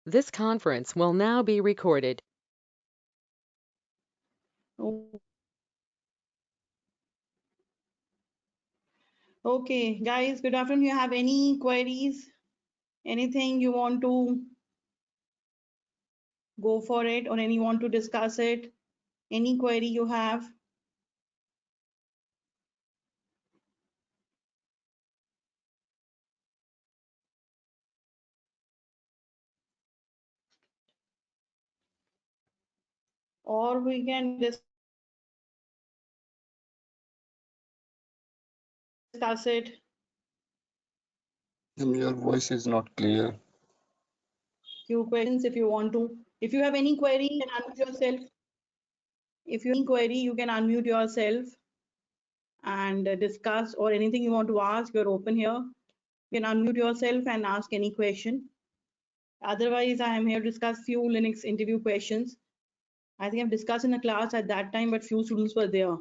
This conference will now be recorded. Okay, guys, good afternoon. You have any queries? Anything you want to go for it or any want to discuss it? Any query you have? Or we can discuss it. Your voice is not clear. Few questions if you want to. If you have any query, you can unmute yourself. If you have any query, you can unmute yourself and discuss or anything you want to ask. You're open here. You can unmute yourself and ask any question. Otherwise, I am here to discuss few Linux interview questions. I think I've discussed in a class at that time, but few students were there.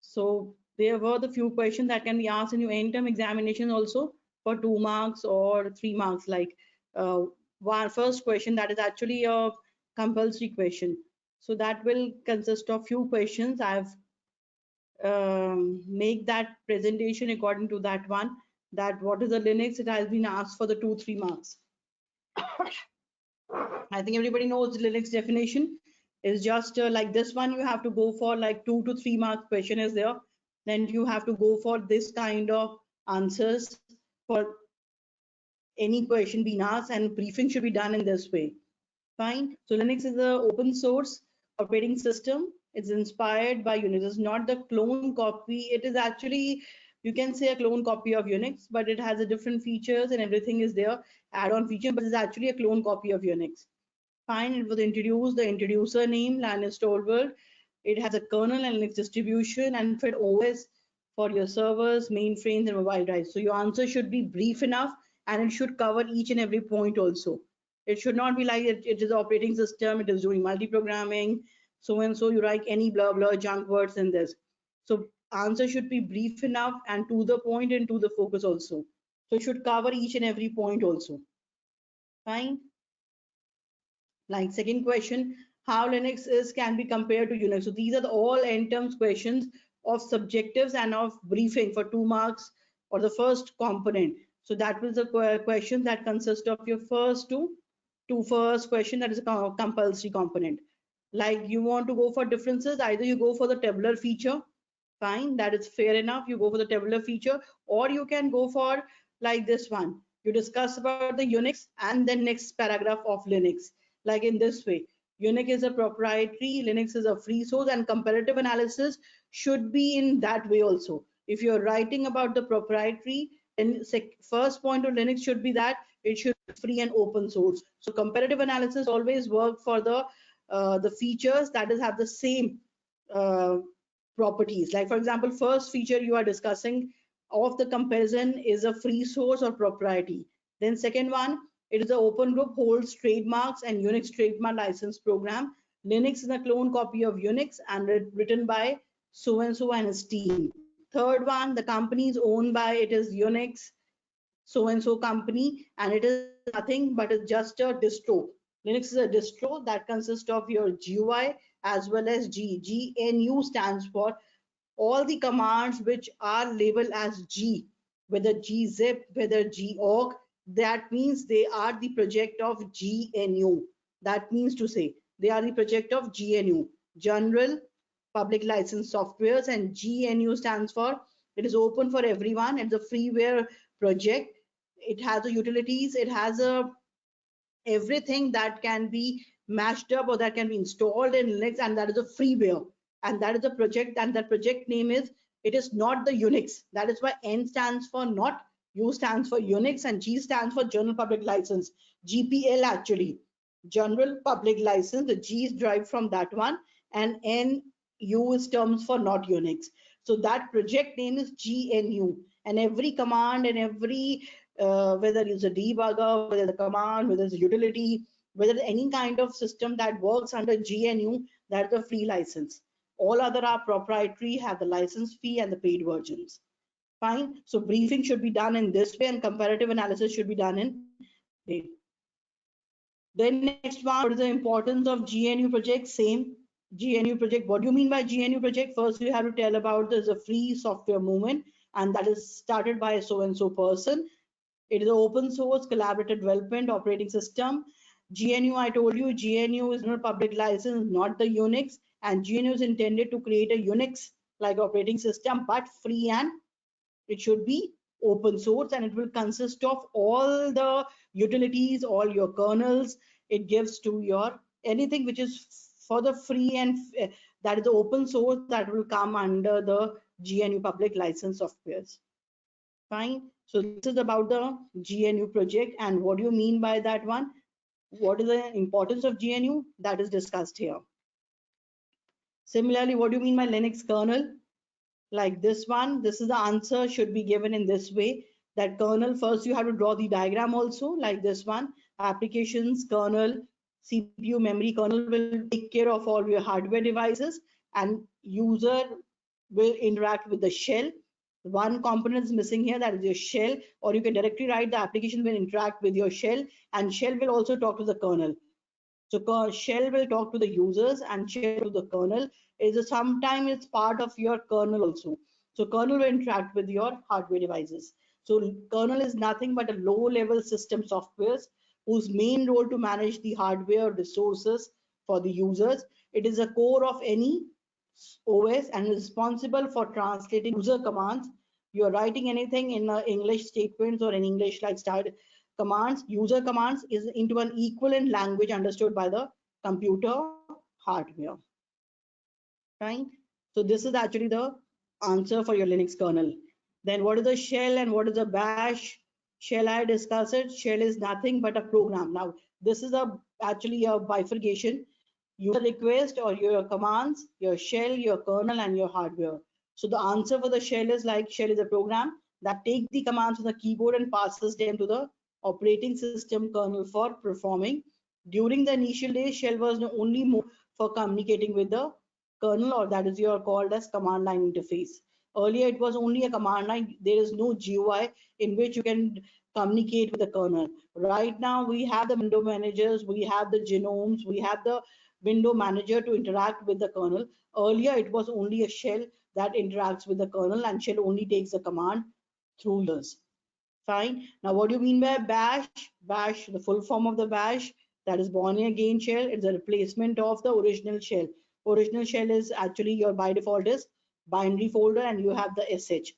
So there were the few questions that can be asked in your end-term examination also for 2 marks or 3 marks. Like one first question that is actually a compulsory question. So that will consist of few questions. I've make that presentation according to that one. That what is the Linux? It has been asked for the 2-3 marks. I think everybody knows the Linux definition is just like this one. You have to go for like 2 to 3 mark question is there. Then you have to go for this kind of answers for any question being asked, and briefing should be done in this way. Fine. So Linux is an open source operating system. It's inspired by Unix. It's not the clone copy. It is actually, you can say, a clone copy of Unix, but it has a different features and everything is there, add-on feature, but it's actually a clone copy of Unix. Fine, it was introduced, the introducer name, Linus Torvald. It has a kernel and Linux distribution and Fed OS for your servers, mainframes, and mobile drives. So your answer should be brief enough and it should cover each and every point also. It should not be like it is operating system, it is doing multi-programming, so and so you write any blah blah junk words in this. So answer should be brief enough and to the point and to the focus also. So it should cover each and every point also. Fine. Like second question, how Linux is can be compared to Unix. So these are the all end terms questions of subjectives and of briefing for 2 marks or the first component. So that was the question that consists of your first two first question, that is a compulsory component. Like you want to go for differences, either you go for the tabular feature, fine, that is fair enough, you go for the tabular feature, or you can go for like this one, you discuss about the Unix and then next paragraph of Linux. Like in this way, Unix is a proprietary, Linux is a free source, and comparative analysis should be in that way also. If you're writing about the proprietary, then first point of Linux should be that it should be free and open source. So comparative analysis always work for the features that is have the same uh, properties. Like for example, first feature you are discussing of the comparison is a free source or propriety. Then second one, it is an open group, holds trademarks and Unix trademark license program. Linux is a clone copy of Unix and written by so and so and Steam. Third one, the company is owned by, it is Unix so and so company, and it is nothing but it's just a distro. Linux is a distro that consists of your GUI as well as GNU stands for all the commands which are labeled as G, whether gzip, whether gorg, that means they are the project of GNU. That means to say they are the project of GNU, General Public License Softwares, and GNU stands for it is open for everyone. It's a freeware project. It has a utilities. It has a everything that can be mashed up or that can be installed in Linux, and that is a freeware, and that is a project, and that project name is, it is not the Unix. That is why N stands for not, U stands for Unix, and G stands for General Public License, GPL actually, General Public License. The G is derived from that one, and N U is terms for not Unix. So that project name is GNU, and every command and every whether it's a debugger, whether the command, whether it's a utility, whether any kind of system that works under GNU, that's a free license. All other are proprietary, have the license fee and the paid versions. Fine. So briefing should be done in this way, and comparative analysis should be done in this way. Then next one, what is the importance of GNU project? Same. GNU project. What do you mean by GNU project? First, you have to tell about there's a free software movement, and that is started by so and so person. It is an open source collaborative development operating system. GNU, I told you, GNU is not public license, not the Unix, and GNU is intended to create a Unix like operating system, but free, and it should be open source, and it will consist of all the utilities, all your kernels. It gives to your anything which is for the free and that is the open source, that will come under the GNU public license softwares. Fine. So this is about the GNU project, and what do you mean by that one? What is the importance of GNU? That is discussed here. Similarly, what do you mean by Linux kernel? Like this one, this is the answer should be given in this way, that kernel, first you have to draw the diagram also, like this one. Applications kernel, CPU memory kernel will take care of all your hardware devices, and user will interact with the shell. One component is missing here, that is your shell, or you can directly write the application will interact with your shell, and shell will also talk to the kernel. So shell will talk to the users, and shell to the kernel. Sometimes it's part of your kernel also. So kernel will interact with your hardware devices. So kernel is nothing but a low-level system software whose main role to manage the hardware resources for the users. It is a core of any OS and is responsible for translating user commands. You are writing anything in English statements or in English like start commands, user commands is into an equivalent language understood by the computer hardware. Right? So this is actually the answer for your Linux kernel. Then what is the shell and what is the bash? Shell, I discussed it. Shell is nothing but a program. Now this is actually a bifurcation. User request or your commands, your shell, your kernel, and your hardware. So the answer for the shell is like shell is a program that takes the commands from the keyboard and passes them to the operating system kernel for performing. During the initial days, shell was the only mode for communicating with the kernel, or that is your called as command line interface. Earlier, it was only a command line. There is no GUI in which you can communicate with the kernel. Right now, we have the window managers, we have the genomes, we have the window manager to interact with the kernel. Earlier, it was only a shell that interacts with the kernel, and shell only takes the command through this. Fine. Now, what do you mean by bash? Bash, the full form of the bash, that is born again shell. It's a replacement of the original shell. Original shell is actually your by default is binary folder, and you have the sh.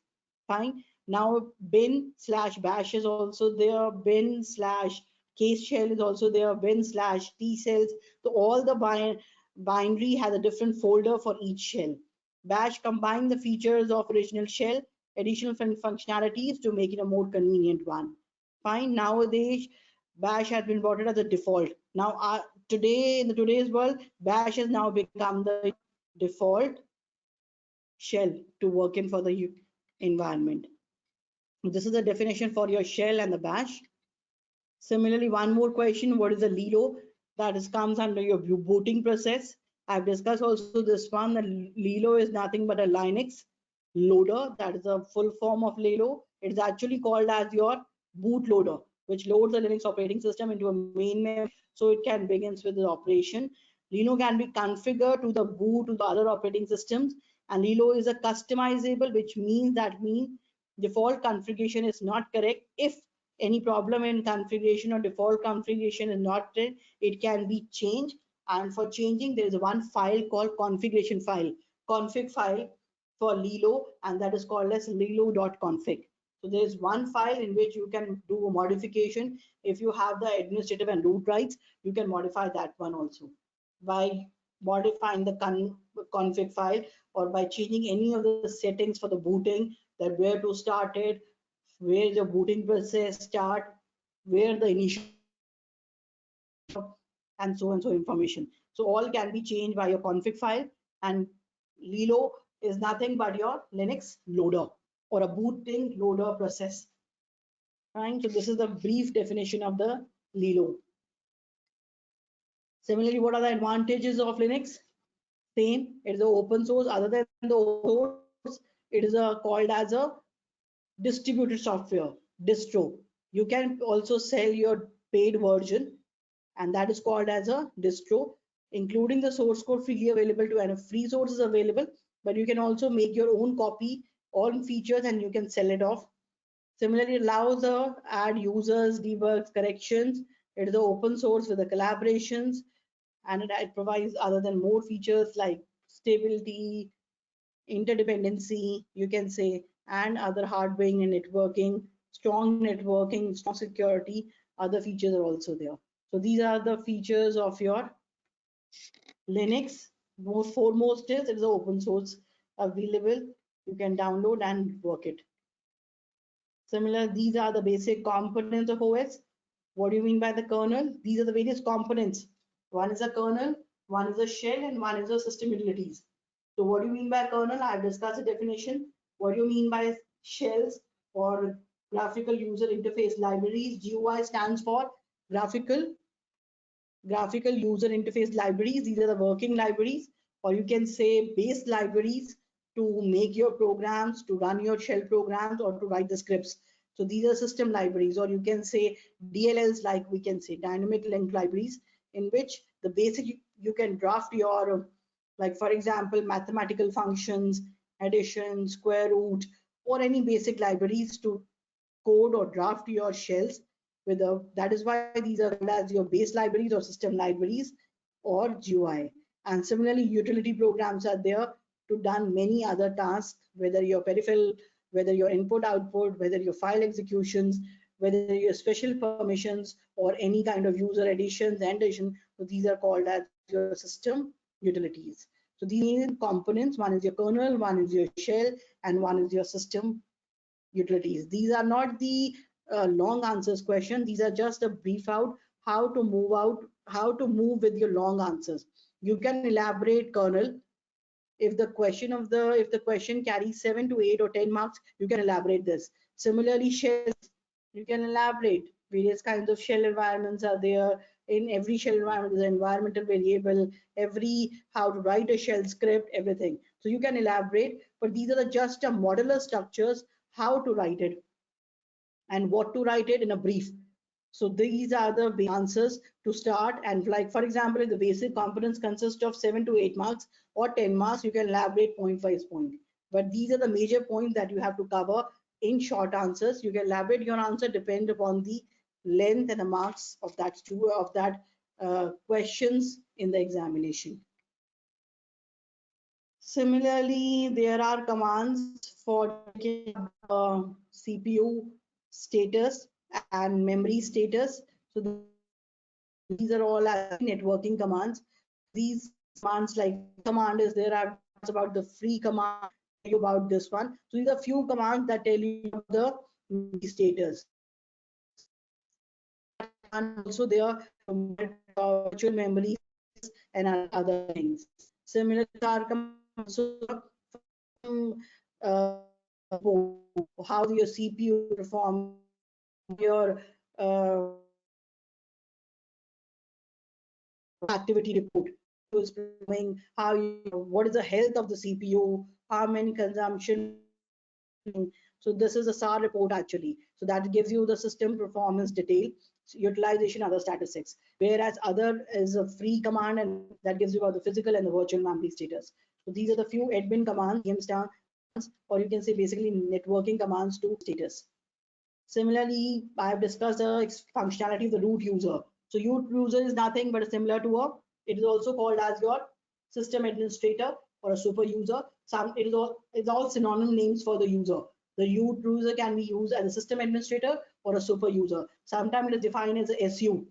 Fine. Now bin slash bash is also there. Bin slash case shell is also there. Bin slash t cells. So all the binary has a different folder for each shell. Bash combines the features of original shell, additional functionalities to make it a more convenient one. Fine. Nowadays, bash has been brought as a default. Now, today in today's world, bash has now become the default shell to work in for the environment. This is the definition for your shell and the bash. Similarly, one more question: what is the Lilo? That comes under your booting process. I've discussed also this one. The Lilo is nothing but a Linux loader. That is a full form of Lilo. It's actually called as your bootloader, which loads the Linux operating system into a main memory so it can begin with the operation. Lilo can be configured to the boot to the other operating systems, and Lilo is a customizable, which means default configuration is not correct. If any problem in configuration or default configuration is not there, it can be changed. And for changing, there is one file called configuration file, config file for Lilo, and that is called as lilo.config. So there is one file in which you can do a modification. If you have the administrative and root rights, you can modify that one also by modifying the config file, or by changing any of the settings for the booting, that where to start it, where the booting process start, where the initial, and so information. So all can be changed by your config file, and Lilo is nothing but your Linux loader or a booting loader process. Right? So this is the brief definition of the Lilo. Similarly, what are the advantages of Linux? Same, it is an open source. Other than the open source, it is called as a distributed software, distro. You can also sell your paid version and that is called as a distro, including the source code freely available to, and free source is available, but you can also make your own copy, all features, and you can sell it off. Similarly, it allows the add users, debugs, corrections. It is the open source with the collaborations, and it provides other than more features like stability, interdependency, you can say, and other hardware and networking, strong security. Other features are also there. So these are the features of your Linux. Most foremost is it is open source available. You can download and work it. Similar, these are the basic components of OS. What do you mean by the kernel? These are the various components. One is a kernel, one is a shell, and one is a system utilities. So what do you mean by kernel? I've discussed the definition. What do you mean by shells or graphical user interface libraries? GUI stands for graphical user interface libraries. These are the working libraries, or you can say base libraries to make your programs, to run your shell programs, or to write the scripts. So these are system libraries, or you can say DLLs, like we can say dynamic link libraries, in which the basic you can draft your, like for example, mathematical functions, addition, square root, or any basic libraries to code or draft your shells with a, that is why these are called as your base libraries or system libraries or GUI. And similarly, utility programs are there to done many other tasks, whether your peripheral, whether your input output, whether your file executions, whether your special permissions or any kind of user additions and addition. So these are called as your system utilities. So these components, one is your kernel, one is your shell, and one is your system utilities. These are not the long answers question. These are just a brief out how to move with your long answers. You can elaborate kernel. If the question carries 7 to 8 or 10 marks, you can elaborate this. Similarly, shells, you can elaborate. Various kinds of shell environments are there. In every shell environment, there's an environmental variable, every how to write a shell script, everything. So you can elaborate, but these are just a modular structures, how to write it and what to write it in a brief. So these are the answers to start. And like, for example, if the basic components consist of 7 to 8 marks or 10 marks, you can elaborate point by point. But these are the major points that you have to cover in short answers. You can elaborate your answer depend upon the length and the marks of that questions in the examination. Similarly, there are commands for CPU status and memory status. So these are all networking commands. These commands, like command is there, I've talked about the free command, about this one. So these are few commands that tell you the memory status. And also there are virtual memory and other things. Similar commands, so how your CPU perform, your activity report is performing, how what is the health of the CPU, how many consumption. So this is a SAR report actually. So that gives you the system performance detail, utilization, other statistics. Whereas other is a free command, and that gives you about the physical and the virtual memory status. So these are the few admin commands, or you can say basically networking commands to status. Similarly, I have discussed the functionality of the root user. So root user is nothing but similar to it is also called as your system administrator or a super user. It's all synonym names for the user. The root user can be used as a system administrator or a super user. Sometimes it is defined as a SU,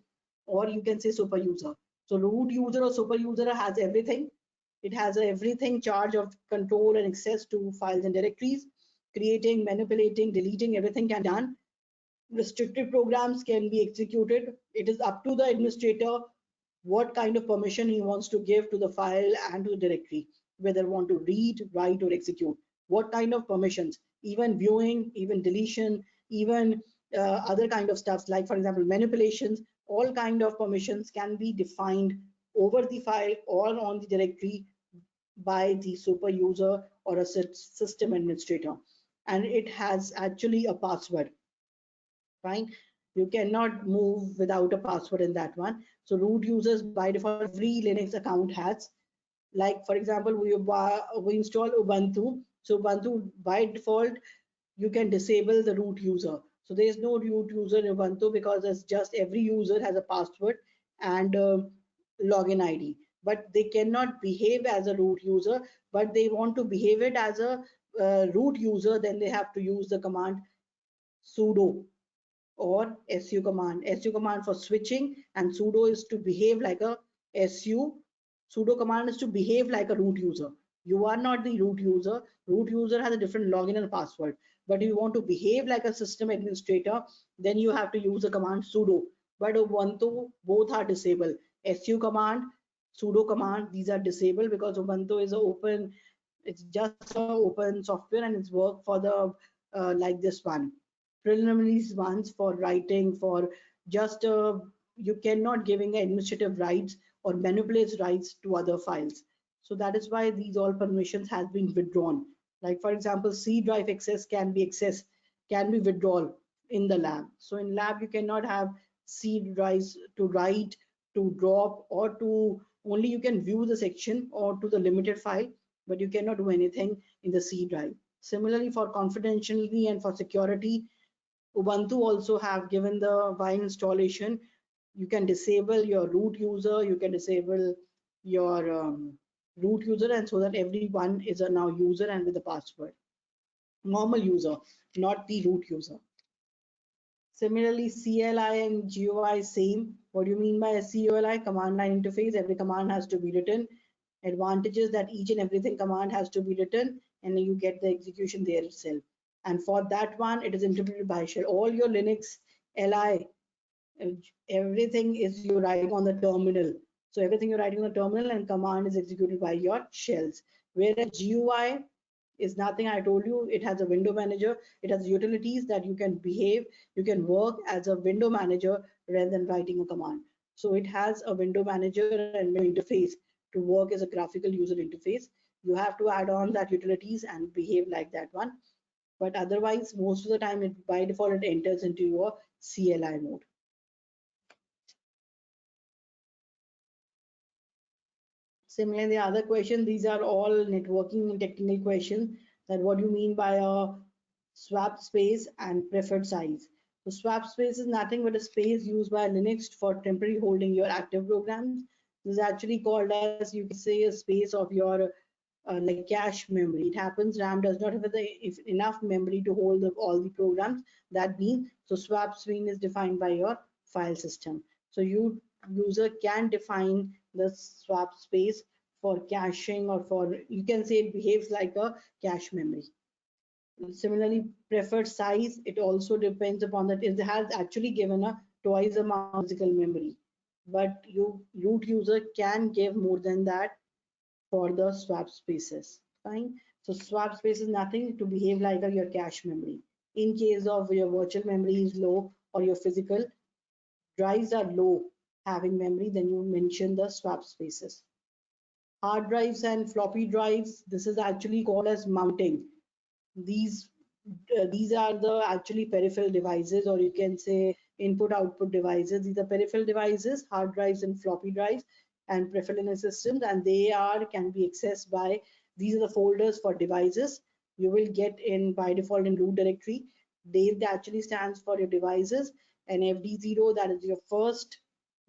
or you can say super user. So root user or super user has everything. It has everything, charge of control and access to files and directories, creating, manipulating, deleting, everything can be done. Restricted programs can be executed. It is up to the administrator what kind of permission he wants to give to the file and to the directory, whether want to read, write, or execute. What kind of permissions, even viewing, even deletion, even other kind of stuff, like for example manipulations, all kind of permissions can be defined over the file or on the directory by the super user or a system administrator. And it has actually a password. Fine. You cannot move without a password in that one. So root users by default, every Linux account has. Like for example, we install Ubuntu. So Ubuntu by default, you can disable the root user. So there is no root user in Ubuntu because it's just every user has a password and login ID. But they cannot behave as a root user, but they want to behave it as a root user, then they have to use the command sudo or su command. Su command for switching and sudo is to behave like a su. Sudo command is to behave like a root user. You are not the root user. Root user has a different login and password. But if you want to behave like a system administrator, then you have to use the command sudo. But Ubuntu, both are disabled. Su command, sudo command, these are disabled because Ubuntu is open. It's just a open software and it's work for the like this one preliminaries ones for writing for just you cannot giving administrative rights or manipulate rights to other files. So that is why these all permissions has been withdrawn. Like for example, C drive access can be withdrawn in the lab. So in lab you cannot have C drives to write, to drop, or to only you can view the section or to the limited file, but you cannot do anything in the C drive. Similarly, for confidentiality and for security, Ubuntu also have given the while installation, you can disable your root user, you can disable your root user, and so that everyone is a now user and with a password. Normal user, not the root user. Similarly, CLI and GUI same. What do you mean by a CLI? Command line interface. Every command has to be written. Advantages that each and everything command has to be written, and you get the execution there itself. And for that one, it is interpreted by shell. All your Linux LI, everything is you writing on the terminal. So everything you're writing on the terminal and command is executed by your shells. Whereas GUI is nothing. I told you it has a window manager, it has utilities that you can behave, you can work as a window manager rather than writing a command. So it has a window manager and interface to work as a graphical user interface. You have to add on that utilities and behave like that one, but otherwise most of the time it by default it enters into your CLI mode. Similarly, the other question, these are all networking and technical questions, that what do you mean by a swap space and preferred size. So swap space is nothing but a space used by Linux for temporarily holding your active programs. This is actually called as, you can say, a space of your like cache memory. It happens RAM does not have enough memory to hold all the programs. That means, so swap space is defined by your file system. So you user can define the swap space for caching, or for, you can say it behaves like a cache memory. Similarly, preferred size, it also depends upon that it has actually given a twice amount of physical memory, but you root user can give more than that for the swap spaces. Fine. So swap space is nothing to behave like your cache memory. In case of your virtual memory is low or your physical drives are low having memory, then you mention the swap spaces. Hard drives and floppy drives, this is actually called as mounting. These these are the actually peripheral devices, or you can say input output devices. These are peripheral devices, hard drives and floppy drives and peripheral systems, and they are can be accessed by, these are the folders for devices you will get in by default in root directory. Dave actually stands for your devices, and FD0, that is your first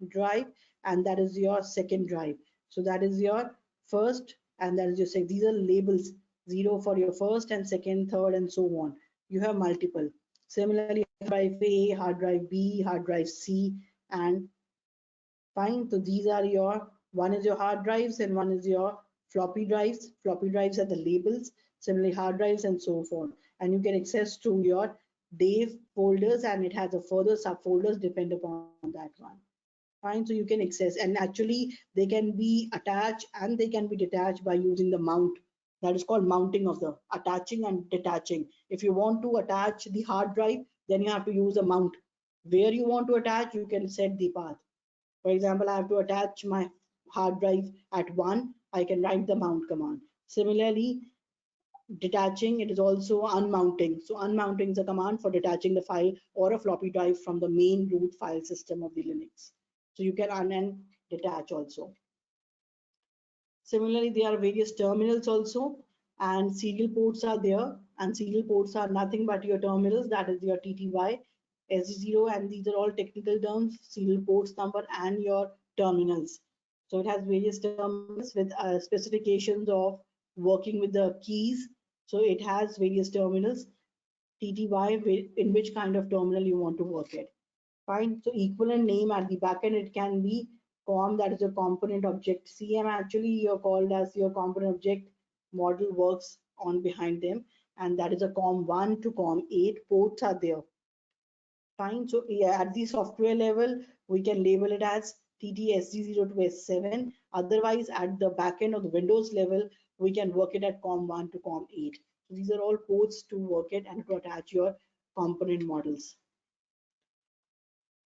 drive, and that is your second drive. So that is your first and that is your second. These are labels, zero for your first and second, third, and so on. You have multiple. Similarly, hard drive A, hard drive B, hard drive C, and fine. So these are your, one is your hard drives and one is your floppy drives. Floppy drives are the labels, similarly hard drives and so forth. And you get access to your Dave folders, and it has a further subfolders depend upon that one. Fine, so you can access, and actually they can be attached and they can be detached by using the mount. That is called mounting of the attaching and detaching. If you want to attach the hard drive, then you have to use a mount. Where you want to attach, you can set the path. For example, I have to attach my hard drive at 1, I can write the mount command. Similarly, detaching, it is also unmounting. So unmounting is a command for detaching the file or a floppy drive from the main root file system of the Linux. So you can un and detach also. Similarly, there are various terminals also, and serial ports are there, and serial ports are nothing but your terminals, that is your TTY, S0, and these are all technical terms, serial ports number and your terminals. So it has various terminals with specifications of working with the keys. So it has various terminals, TTY, in which kind of terminal you want to work at. Fine. So equivalent name at the backend, it can be COM, that is a component object. CM actually you're called as your component object model works on behind them, and that is a COM1 to COM8 ports are there. Fine. So yeah, at the software level, we can label it as TTSG0 to S7. Otherwise, at the backend of the Windows level, we can work it at COM1 to COM8. So these are all ports to work it and to attach your component models.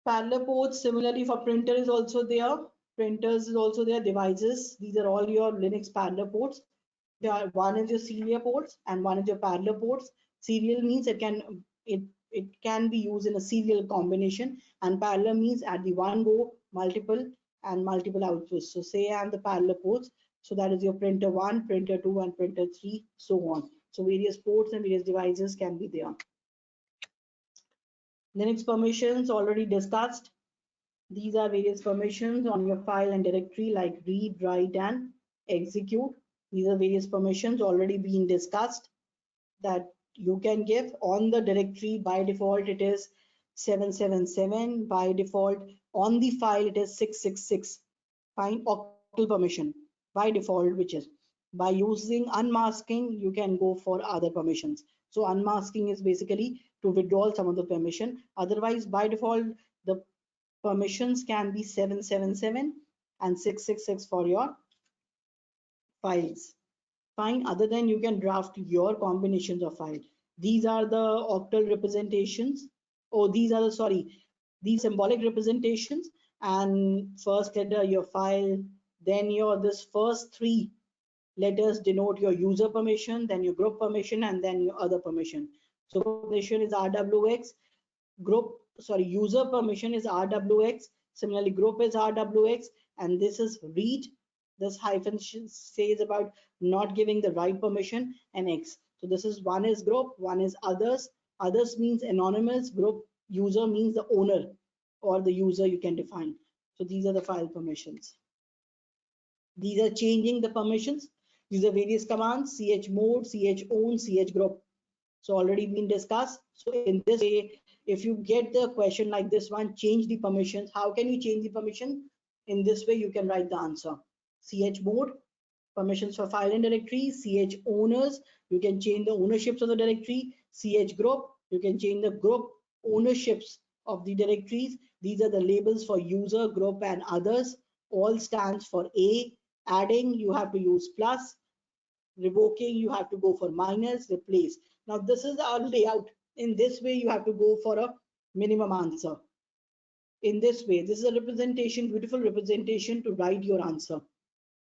Parallel ports, similarly for printer is also there. Printers is also there. Devices, these are all your Linux parallel ports. One is your serial ports and one is your parallel ports. Serial means it can be used in a serial combination, and parallel means at the one go multiple and multiple outputs. So say I am the parallel ports. So that is your printer 1, printer 2, and printer 3, so on. So various ports and various devices can be there. Linux permissions already discussed. These are various permissions on your file and directory like read, write, and execute. These are various permissions already being discussed that you can give on the directory. By default, it is 777. By default, on the file, it is 666. Fine, octal permission by default, which is by using unmasking, you can go for other permissions. So unmasking is basically to withdraw some of the permission. Otherwise, by default, the permissions can be 777 and 666 for your files. Fine. Other than you can draft your combinations of files. These are the octal representations. Oh, these are the, sorry, these symbolic representations. And first letter your file, then your this first 3 letters denote your user permission, then your group permission, and then your other permission. So permission is RWX, user permission is RWX. Similarly, group is RWX, and this is read. This hyphen says about not giving the right permission, and X. So this is one is group, one is others. Others means anonymous. Group user means the owner or the user you can define. So these are the file permissions. These are changing the permissions. These are various commands: chmod, chown, chgroup. So already been discussed. So in this way, if you get the question like this one, change the permissions. How can you change the permission? In this way, you can write the answer. Chmod, permissions for file and directory. Chowners, you can change the ownerships of the directory. Chgroup, you can change the group ownerships of the directories. These are the labels for user, group, and others. All stands for A. Adding, you have to use plus. Revoking, you have to go for minus. Replace. Now this is our layout. In this way, you have to go for a minimum answer. In this way, this is a representation, beautiful representation to write your answer.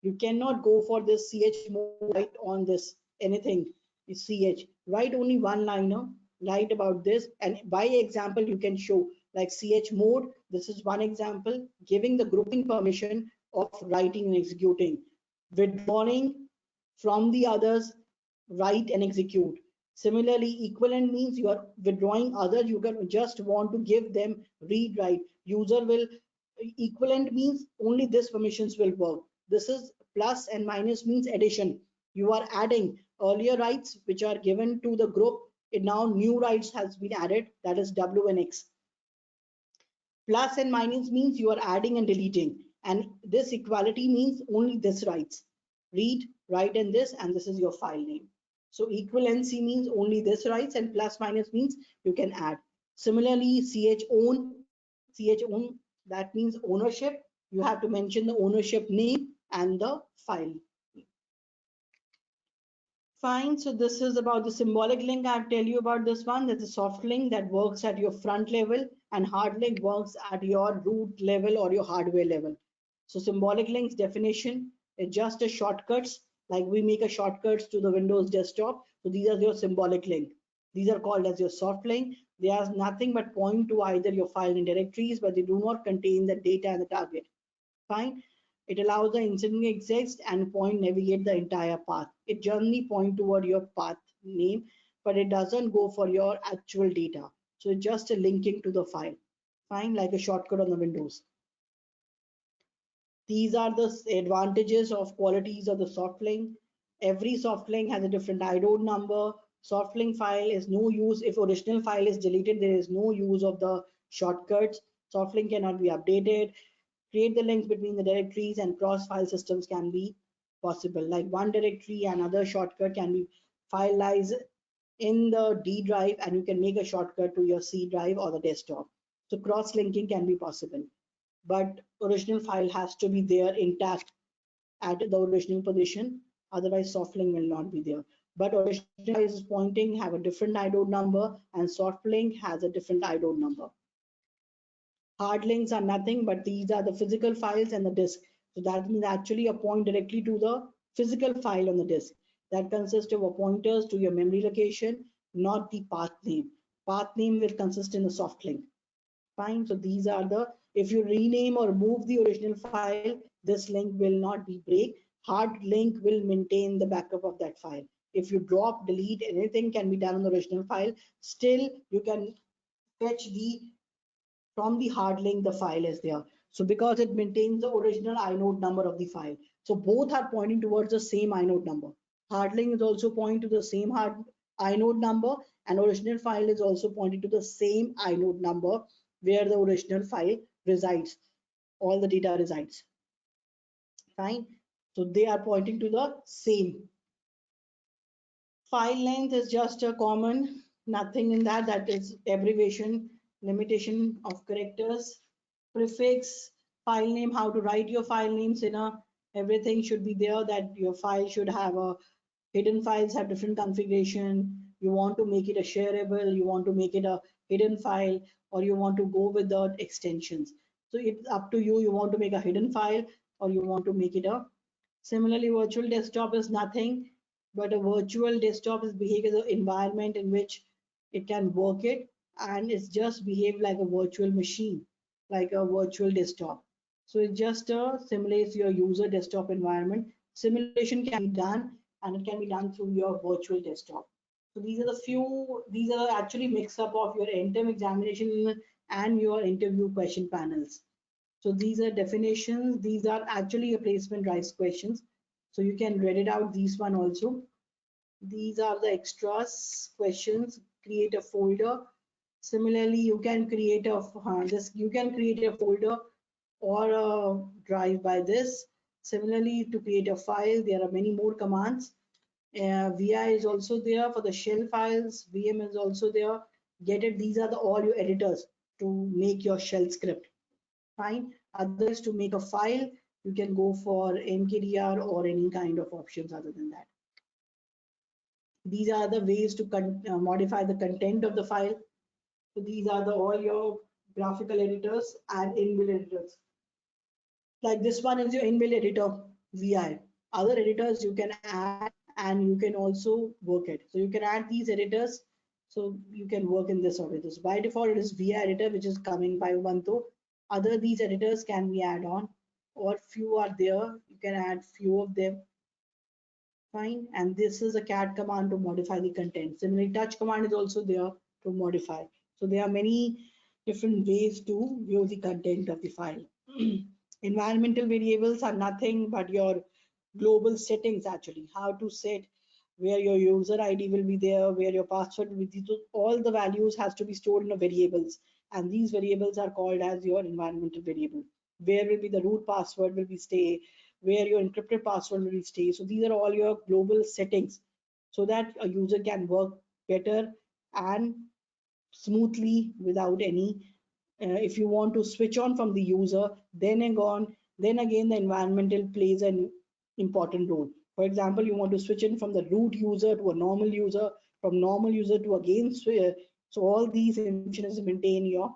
You cannot go for this chmod, write on this anything. Write only one liner, write about this, and by example you can show like chmod. This is one example, giving the grouping permission of writing and executing. Withdrawing from the others, write and execute. Similarly, equivalent means you are withdrawing others, you can just want to give them read, write. User will, equivalent means only this permissions will work. This is plus and minus means addition. You are adding earlier rights which are given to the group. It now new rights has been added, that is W and X. Plus and minus means you are adding and deleting, and this equality means only this rights. Read, write, and this is your file name. So equivalency means only this rights, and plus minus means you can add. Similarly, chown, that means ownership. You have to mention the ownership name and the file. Fine, so this is about the symbolic link. I'll tell you about this one. There's a soft link that works at your front level, and hard link works at your root level or your hardware level. So symbolic links definition is just a shortcuts, like we make a shortcuts to the Windows desktop. So these are your symbolic link. These are called as your soft link. They are nothing but point to either your file and directories, but they do not contain the data and the target. Fine. It allows the incident exist and point navigate the entire path. It generally point toward your path name, but it doesn't go for your actual data. So it's just a linking to the file. Fine, like a shortcut on the Windows. These are the advantages of qualities of the soft link. Every soft link has a different inode number. Soft link file is no use. If original file is deleted, there is no use of the shortcuts. Soft link cannot be updated. Create the links between the directories and cross file systems can be possible. Like one directory and other shortcut can be file lies in the D drive and you can make a shortcut to your C drive or the desktop. So cross linking can be possible, but original file has to be there intact at the original position. Otherwise, soft link will not be there. But original file is pointing have a different inode number and soft link has a different inode number. Hard links are nothing, but these are the physical files and the disk. So that means actually a point directly to the physical file on the disk. That consists of a pointers to your memory location, not the path name. Path name will consist in the soft link. Fine. So these are the, if you rename or move the original file, this link will not be break. Hard link will maintain the backup of that file. If you drop, delete, anything can be done on the original file. Still, you can fetch the from the hard link the file is there. So because it maintains the original inode number of the file. So both are pointing towards the same inode number. Hard link is also pointing to the same hard inode number and original file is also pointing to the same inode number where the original file resides. All the data resides. Fine. So they are pointing to the same. File length is just a common, nothing in that. That is abbreviation, limitation of characters, prefix, file name, how to write your file names in a, everything should be there, that your file should have a, hidden files have different configuration. You want to make it a shareable, you want to make it a hidden file, or you want to go with the extensions. So it's up to you. You want to make a hidden file or you want to make it a, similarly, virtual desktop is nothing but a virtual desktop is behave as an environment in which it can work it and it's just behave like a virtual machine, like a virtual desktop. So it just simulates your user desktop environment. Simulation can be done and it can be done through your virtual desktop. So these are the few, these are actually mix up of your end-term examination and your interview question panels. So these are definitions. These are actually a placement rights questions. So you can read it out, these one also. These are the extras questions. Create a folder. Similarly, you can create a you can create a folder or a drive by this. Similarly, to create a file, there are many more commands. VI is also there for the shell files. VM is also there. Get it? These are the all your editors to make your shell script. Fine. Others to make a file, you can go for mkdir or any kind of options other than that. These are the ways to modify the content of the file. So these are the all your graphical editors and inbuilt editors. Like this one is your inbuilt editor, VI. Other editors you can add and you can also work it. So you can add these editors so you can work in this order. So by default it is VI editor which is coming by Ubuntu. Other these editors can be add on or few are there. You can add few of them. Fine. And this is a cat command to modify the content. Similarly, touch command is also there to modify. So there are many different ways to view the content of the file. Environmental variables are nothing but your global settings actually, how to set where your user ID will be there, where your password will be. So all the values has to be stored in the variables. And these variables are called as your environmental variable. Where will be the root password will be stay, where your encrypted password will stay. So these are all your global settings so that a user can work better and smoothly without any if you want to switch on from the user, then again the environmental plays an important role. For example, you want to switch in from the root user to a normal user, from normal user to again so all these information is maintain your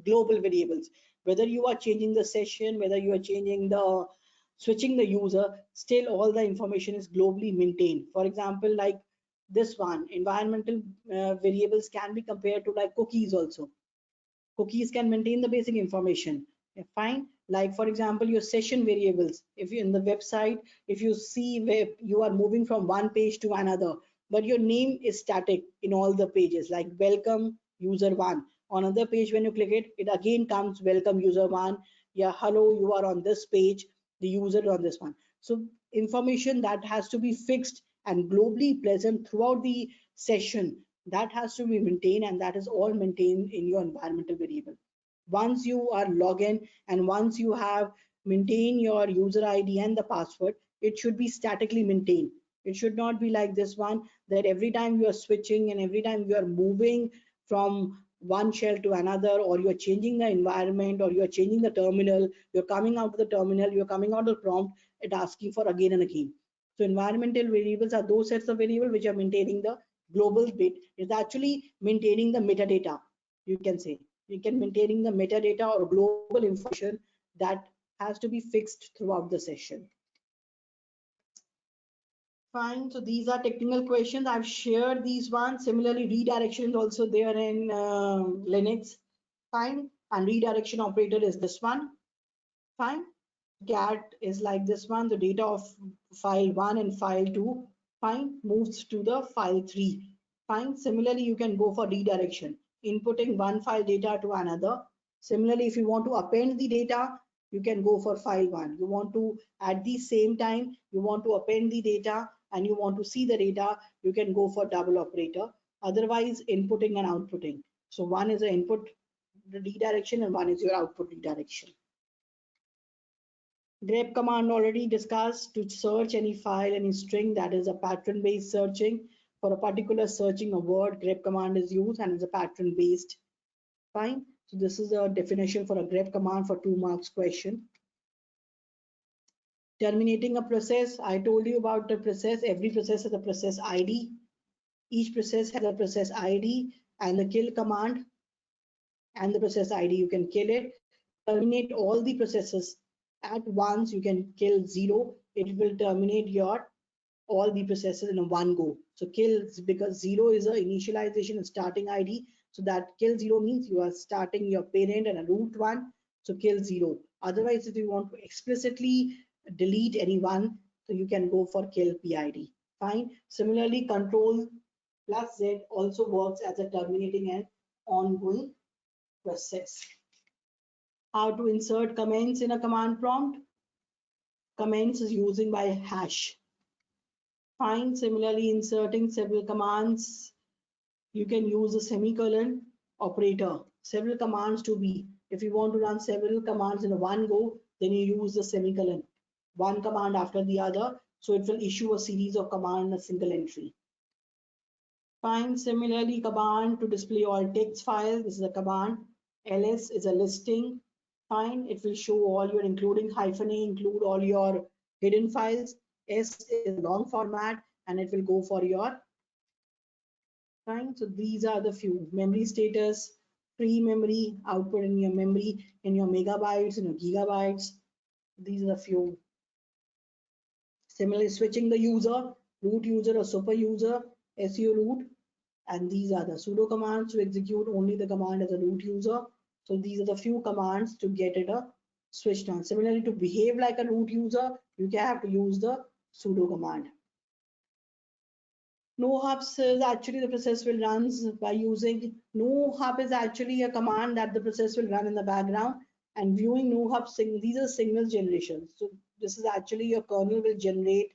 global variables. Whether you are changing the session, whether you are changing the switching the user, still all the information is globally maintained. For example, like this one, environmental variables can be compared to like cookies also. Cookies can maintain the basic information. Yeah, fine. Like for example, your session variables. If you in the website, if you see where you are moving from one page to another, but your name is static in all the pages, like welcome user one. On another page, when you click it, it again comes welcome user one. Yeah, hello, you are on this page. The user on this one. So information that has to be fixed and globally present throughout the session, that has to be maintained, and that is all maintained in your environmental variable. Once you are login and once you have maintained your user ID and the password, it should be statically maintained. It should not be like this one, that every time you are switching and every time you are moving from one shell to another, or you're changing the environment, or you're changing the terminal, you're coming out of the terminal, you're coming out of the prompt, it asking for again and again. So environmental variables are those sets of variables which are maintaining the global bit. It's actually maintaining the metadata, you can say. You can maintaining the metadata or global information that has to be fixed throughout the session. Fine, so these are technical questions. I've shared these ones. Similarly, redirection is also there in Linux. Fine, and redirection operator is this one. Fine, cat is like this one. The data of file 1 and file 2, fine, moves to the file 3. Fine, similarly, you can go for redirection, inputting one file data to another. Similarly, if you want to append the data, you can go for file 1. You want to, at the same time, you want to append the data and you want to see the data, you can go for double operator. Otherwise, inputting and outputting. So one is an input redirection and one is your output redirection. Grep command already discussed, to search any file, any string, that is a pattern based searching. For a particular searching a word, grep command is used and is a pattern based. Fine. So this is a definition for a grep command for 2 marks question. Terminating a process, I told you about the process. Every process has a process ID. Each process has a process ID and the kill command and the process ID. You can kill it. To terminate all the processes at once, you can kill 0. It will terminate your all the processes in a one go. So kill, because 0 is a initialization and starting ID. So that kill 0 means you are starting your parent and a root one. So kill 0. Otherwise, if you want to explicitly delete any one, so you can go for kill PID. Fine. Similarly, control plus Z also works as a terminating and ongoing process. How to insert comments in a command prompt? Comments is using by hash. Fine. Similarly, inserting several commands, you can use a semicolon operator. Several commands to be. If you want to run several commands in one go, then you use the semicolon, one command after the other. So it will issue a series of commands in a single entry. Fine. Similarly, command to display all text files. This is a command. ls is a listing. Fine. It will show all your, including hyphen a, include all your hidden files. S is long format and it will go for your. Fine. So these are the few. Memory status, free memory, output in your memory, in your megabytes, in your gigabytes. These are the few. Similarly, switching the user, root user or super user, su root, and these are the sudo commands to execute only the command as a root user. So these are the few commands to get it a switched on. Similarly, to behave like a root user, you can have to use the sudo command. No hubs is actually the process will run by using no hub is actually a command that the process will run in the background, and viewing no hub these are signal generations. So this is actually your kernel will generate,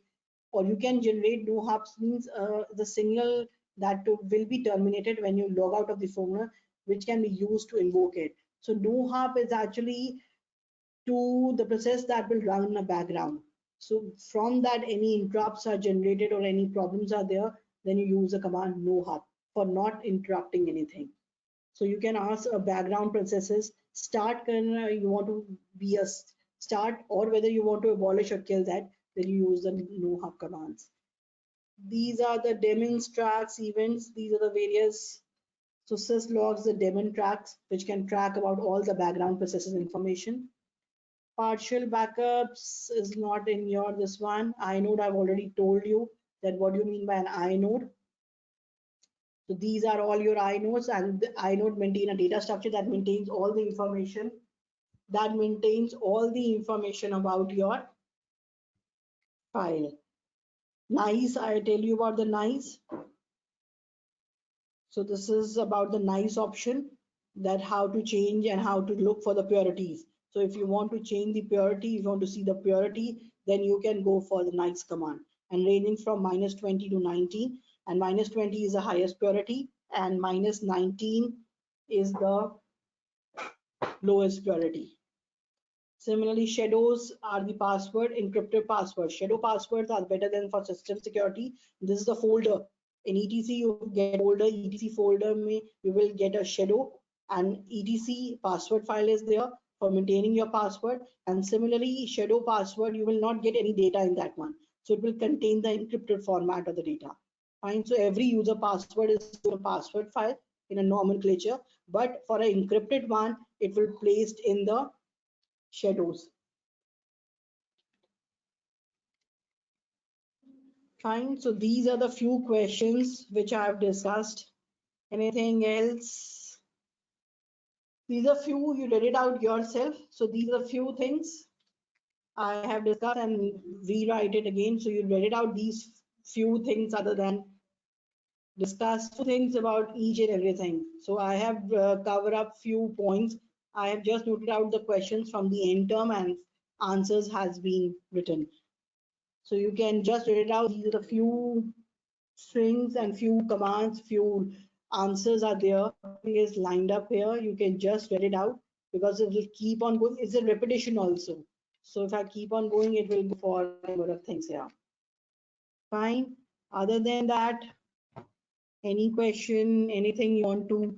or you can generate no hubs means the signal that will be terminated when you log out of the phone, which can be used to invoke it. So no hub is actually to the process that will run in the background. So from that, any interrupts are generated or any problems are there, then you use the command no hub for not interrupting anything. So you can ask a background processes start, you want to be a start, or whether you want to abolish or kill that, then you use the no hub commands. These are the daemons, tracks, events. These are the various. So syslogs, the daemon tracks, which can track about all the background processes information. Partial backups is not in your this one. Inode, I've already told you that what do you mean by an inode. So these are all your inodes, and the inode maintain a data structure that maintains all the information about your file. Nice, I tell you about the nice. So this is about the nice option, that how to change and how to look for the purities. So if you want to change the purity, if you want to see the purity, then you can go for the nice command, and ranging from -20 to 19, and -20 is the highest purity and -19 is the lowest purity. Similarly, shadows are the password, encrypted passwords. Shadow passwords are better than for system security. This is the folder. In etc, you get folder, etc folder, you will get a shadow, and etc password file is there for maintaining your password. And similarly, shadow password, you will not get any data in that one. So it will contain the encrypted format of the data. Fine. So every user password is a password file in a nomenclature, but for an encrypted one, it will placed in the shadows. Fine. So these are the few questions which I have discussed. Anything else? These are few, you read it out yourself. So these are few things I have discussed, and rewrite it again. So you read it out, these few things other than discuss things about each and everything. So I have covered up few points. I have just noted out the questions from the end term, and answers has been written. So you can just read it out. These are the few strings and few commands, few answers are there. Is lined up here. You can just read it out, because it will keep on going. It's a repetition also. So if I keep on going, it will go for a number of things here. Fine. Other than that, any question, anything you want to